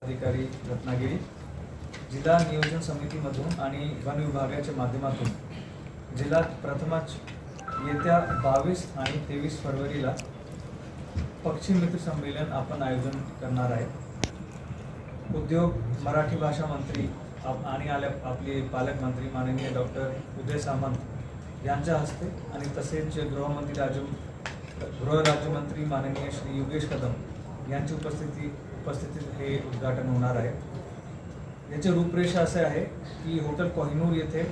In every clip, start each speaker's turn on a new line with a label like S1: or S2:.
S1: अधिकारी रत्नागिरी जिल्हा नियोजन समितीमधून आणि वन विभागाच्या माध्यमातून जिल्ह्यात प्रथमच येत्या 22 आणि 23 फरवरीला पक्षी मित्र संमेलन आपण आयोजन करणार आहे। उद्योग मराठी भाषा मंत्री आणि आपले पालकमंत्री माननीय डॉक्टर उदय सामंत यांच्या हस्ते आणि तसेच गृह राज्यमंत्री माननीय श्री योगेश कदम यांची उपस्थितीत हे उद्घाटन होणार आहे। याची रूपरेषा असे आहे की हॉटेल कोहिनूर येथे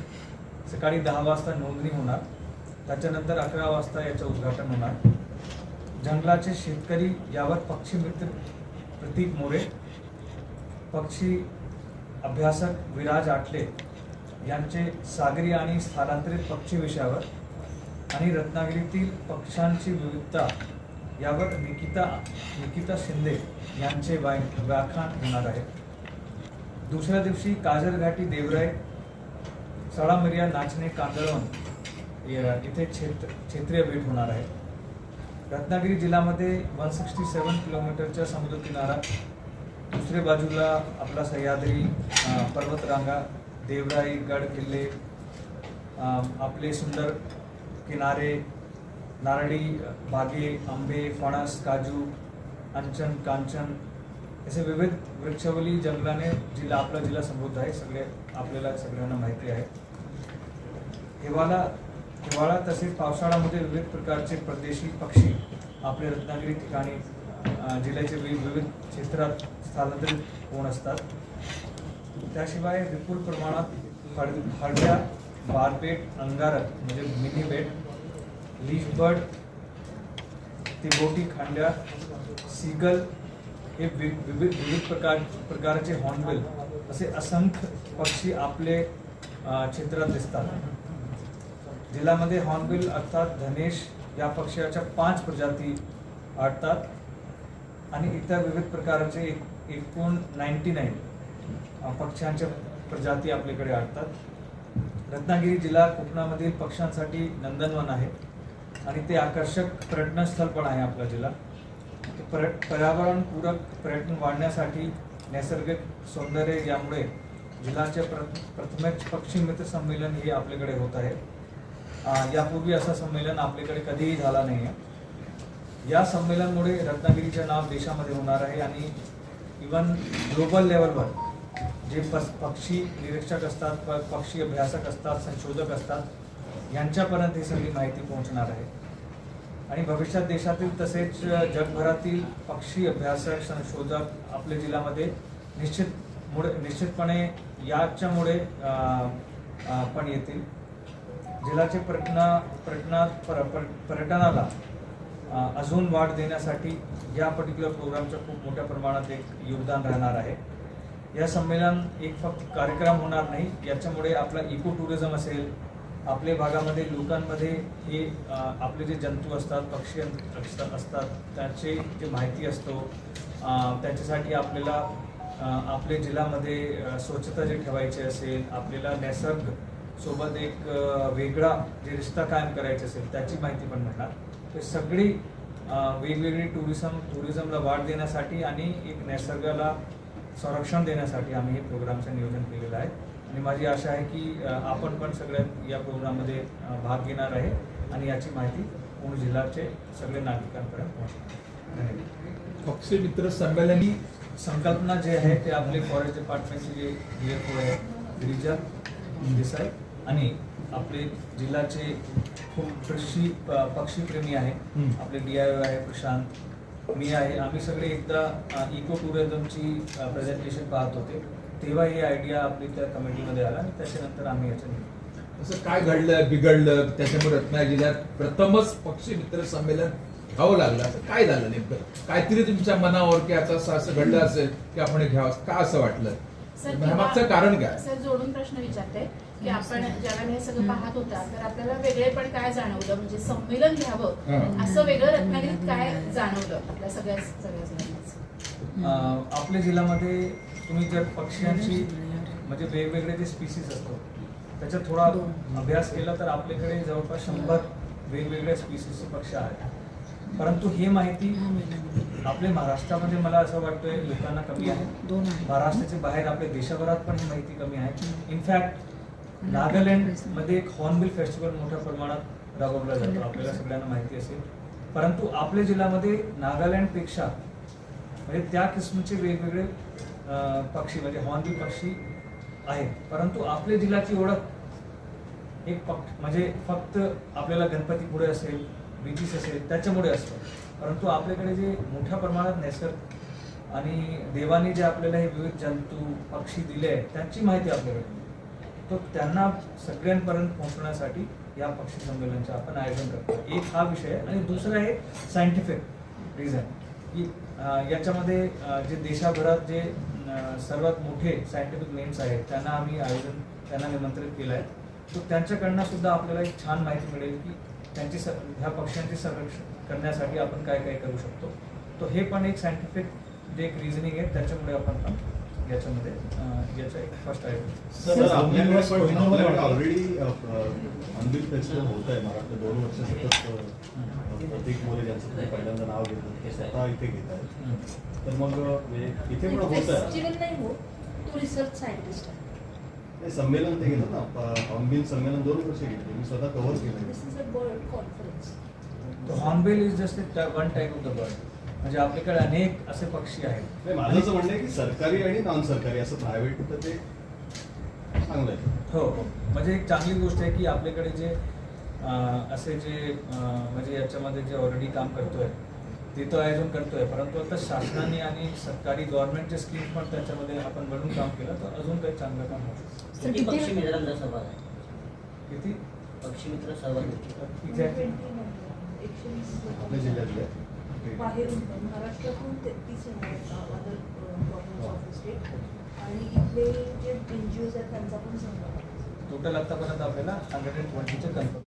S1: सकाळी 10 वाजता नोंदणी होणार, त्याच्यानंतर 11 वाजता याचे उद्घाटन होणार। जंगलाचे शेतकरी यावर पक्षी मित्र प्रतीक मोरे, पक्षी अभ्यासक विराज आटले यांचे सागरी आणि स्थलांतरित पक्षी विषयावर आणि रत्नागिरीतील पक्ष्यांची विविधता यावर निकिता शिंदे यांचे व्याख्यान होणार आहे। दुसऱ्या दिवशी काजरघाटी देवराई सळामिरिया नाचणे कांदळवन इथे क्षेत्रीय भेट होणार आहे। रत्नागिरी जिल्ह्यामध्ये 167 किलोमीटरच्या समुद्र किनारा, दुसऱ्या बाजूला आपला सह्याद्री पर्वतरांगा, देवराई गड किल्ले, आपले सुंदर किनारे, नारळी बागे, आंबे, फणस, काजू, अंचन, कांचन असे विविध वृक्षवली जंगलाने आपला जिल्हा समृद्ध आहे। आपल्याला सगळ्यांना माहिती आहे। हिवाळा तसेच पावसाळ्यामध्ये विविध प्रकारचे परदेशी पक्षी आपल्या रत्नागिरी ठिकाणी जिल्ह्याचे विविध क्षेत्रात स्थलांतरित होऊन असतात। त्याशिवाय विपुल प्रमाणात हळद्या, बारबेट, अंगारक म्हणजे मिनी बेट, लीफ बर्ड, तिबोटी खांड्या, सीगल हे विविध प्रकारचे हॉर्नबिल असे असंख्य पक्षी आपले क्षेत्रात दिसतात। जिल्ह्यामध्ये हॉर्नबिल अर्थात धनेश या पक्ष्याच्या 5 प्रजाती आढळतात आणि इतर विविध प्रकारचे एकूण 99 पक्ष्यांच्या प्रजाती आपल्याकडे आढळतात। रत्नागिरी जिल्हा कोकणामधील पक्ष्यांसाठी नंदनवन आहे आणि ते आकर्षक पर्यटनस्थळ पण आहे। आपला जिल्हा पर्यावरणपूरक पर्यटन वाढण्यासाठी नैसर्गिक सौंदर्य यामुळे जिल्ह्याचे प्रथमच पक्षी मित्र संमेलन हे आपल्याकडे होत आहे। यापूर्वी असं संमेलन आपल्याकडे कधीही झाला नाही आहे। या संमेलनामुळे रत्नागिरीचे नाव देशामध्ये होणार आहे आणि इवन ग्लोबल लेवलवर जे पक्षी निरीक्षक असतात, पक्षी अभ्यासक असतात, संशोधक असतात यांच्यापर्यंत ही सगळी माहिती पोहोचणार आहे आणि भविष्यात देशातील तसेच जगभरातील पक्षी अभ्यासक, संशोधक आपल्या जिल्ह्यामध्ये निश्चितपणे याच्यामुळे पण येतील। जिल्ह्याचे पर्यटनाला अजून वाढ देण्यासाठी या पर्टिक्युलर प्रोग्रामचं खूप मोठ्या प्रमाणात एक योगदान राहणार आहे। या संमेलन एक फक्त कार्यक्रम होणार नाही, याच्यामुळे आपला इको टुरिझम असेल, आपल्या भागामध्ये लोकांमध्ये हे आपले जे जंतू असतात, पक्षी असतात त्याची जे माहिती असतो, त्याच्यासाठी आपल्याला आपल्या जिल्ह्यामध्ये स्वच्छता जे ठेवायची असेल, आपल्याला निसर्ग सोबत एक वेगळा जे रिश्ता कायम करायचा असेल त्याची माहिती पण मिळणार। ते सगळी वेगवेगळी टुरिझमला वाढ देण्यासाठी आणि एक निसर्गाला संरक्षण देण्यासाठी आम्ही हे प्रोग्रामचं नियोजन केलेलं आहे आणि माझी आशा आहे की आपण पण सगळ्यात या प्रोग्राममध्ये भाग घेणार आहे आणि याची माहिती पूर्ण जिल्ह्याचे सगळे नागरिकांपर्यंत पोहोचणार। धन्यवाद।
S2: पक्षी मित्र संमेलन ही
S1: संकल्पना जे आहे ते आपले फॉरेस्ट डिपार्टमेंटचे जे DFO आहे गिरिजा देसाई आणि आपले जिल्ह्याचे खूप पक्षीप्रेमी आहे, आपले DIO आहे प्रशांत, मी आहे, आम्ही सगळे एकदा इको टुरिझमची प्रेझेंटेशन पाहत होते तेव्हा ही आयडिया आपली त्या कमिटीमध्ये आला आणि त्याच्यानंतर आम्ही याचं
S2: असं काय घडलं बिघडलं त्याच्यामुळे रत्नागिरी जिल्ह्यात प्रथमच पक्षी मित्र संमेलन घ्यावं लागलं, असं काय झालं नेमकं? काहीतरी तुमच्या मनावर की असं घडलं असेल की आपण घ्यावं का असं वाटलं? मागचं कारण काय?
S3: सर जोडून प्रश्न विचारते की आपण ज्यावेळेला हे सगळं पाहत होता तर आपल्याला वेगळेपण काय जाणवलं, म्हणजे संमेलन घ्यावं असं वेगळं रत्नागिरीत काय जाणवलं आपल्या सगळ्या
S1: आपल्या जिल्ह्यामध्ये तुम्ही जर पक्ष्यांची म्हणजे वेगवेगळे जे स्पीसीज असतो त्याचा थोडा अभ्यास केला तर आपल्याकडे जवळपास 100 वेगवेगळ्या स्पीसीजचे पक्षी आहेत परंतु हे माहिती आपल्या महाराष्ट्रामध्ये मला असं वाटतंय लोकांना कमी आहे. महाराष्ट्राच्या बाहेर आपल्या देशभरात पण ही माहिती कमी आहे. इनफॅक्ट नागालँडमध्ये एक हॉर्नबिल फेस्टिवल मोठ्या प्रमाणात राबवला जातो, आपल्याला सगळ्यांना माहिती असेल. परंतु आपल्या जिल्ह्यामध्ये नागालँडपेक्षा म्हणजे त्या किस्मचे वेगवेगळे पक्षी म्हणजे हॉर्नबिल पक्षी आहेत. परंतु आपल्या जिल्ह्याची ओळख एक म्हणजे फक्त आपल्याला गणपतीपुळे असेल, बीचेस असेल त्याच्यामुळे असतं. परंतु आपल्याकडे जे मोठ्या प्रमाणात निसर्ग आणि देवाने जे आपल्याला हे विविध जंतू पक्षी दिले आहेत त्यांची माहिती आपल्याकडे, तो त्यांना सगळ्यांपर्यंत पोहोचण्यासाठी या पक्षी संमेलनाचं आपण आयोजन करतो. एक हा विषय आहे. आणि दुसरं आहे सायंटिफिक रिझन की याच्यामध्ये जे देशाभरात जे सर्वात मोठे सायंटिफिक नेम्स आहेत त्यांना आम्ही त्यांना निमंत्रित केलं आहे. तो त्यांच्याकडनं सुद्धा आपल्याला एक छान माहिती मिळेल की ह्या पक्ष्यांचे संरक्षण करण्यासाठी आपण काय काय करू शकतो. तो हे पण एक सायंटिफिक जे एक रिझनिंग आहे त्याच्यामुळे आपण पण याच्यामध्ये याचं एक फर्स्ट आहे.
S4: सर आपल्याकडे ऑलरेडी हॉर्नबिल फेस्टिवल होत आहे महाराष्ट्रात 2 वर्ष सतत. प्रतीक मोरे ज्यांचं तुम्ही पहिल्यांदा नाव घेतलं ते स्वतः इथे घेत आहेत. तर मग इथे पण होत आहे
S5: फेस्टिवल नाही हो, तो रिसर्च सायंटिस्ट आहे.
S4: हे संमेलन ते घेतात ना, हॉर्नबिल संमेलन 2 वर्ष घेतलं, मी स्वतः कव्हर केलं.
S5: This is a bird conference.
S1: Hornbill is just one type of the bird. म्हणजे आपल्याकडे अनेक असे पक्षी आहेत.
S4: नाही, माझं असं म्हणणं आहे की सरकारी आणि नॉन सरकारी असं प्रायव्हेट तर ते चांगलं आहे.
S1: हो, म्हणजे एक चांगली गोष्ट आहे की आपल्याकडे जे असे जे म्हणजे याच्यामध्ये जे ऑलरेडी काम करतोय ते तर आयोजन करतोय. परंतु आता शासनाने आणि सरकारी गव्हर्नमेंटचे स्कीम पण त्याच्यामध्ये आपण मिळून काम केलं तर अजून काही चांगलं काम होऊ शकतं.
S6: किती पक्षी मित्रांचा सहभाग आहे?
S1: किती
S6: पक्षी मित्र सहभाग
S1: इथे
S4: आपल्या जिल्ह्यातल्या
S5: बाहेरून पण महाराष्ट्रातून 33 अदर गव्हर्नमेंट ऑफ स्टेट आणि इथले जे NGOs आहेत त्यांचा पण सहभाग आहे.
S1: टोटल आतापर्यंत आपल्याला 120चे कन्फर्म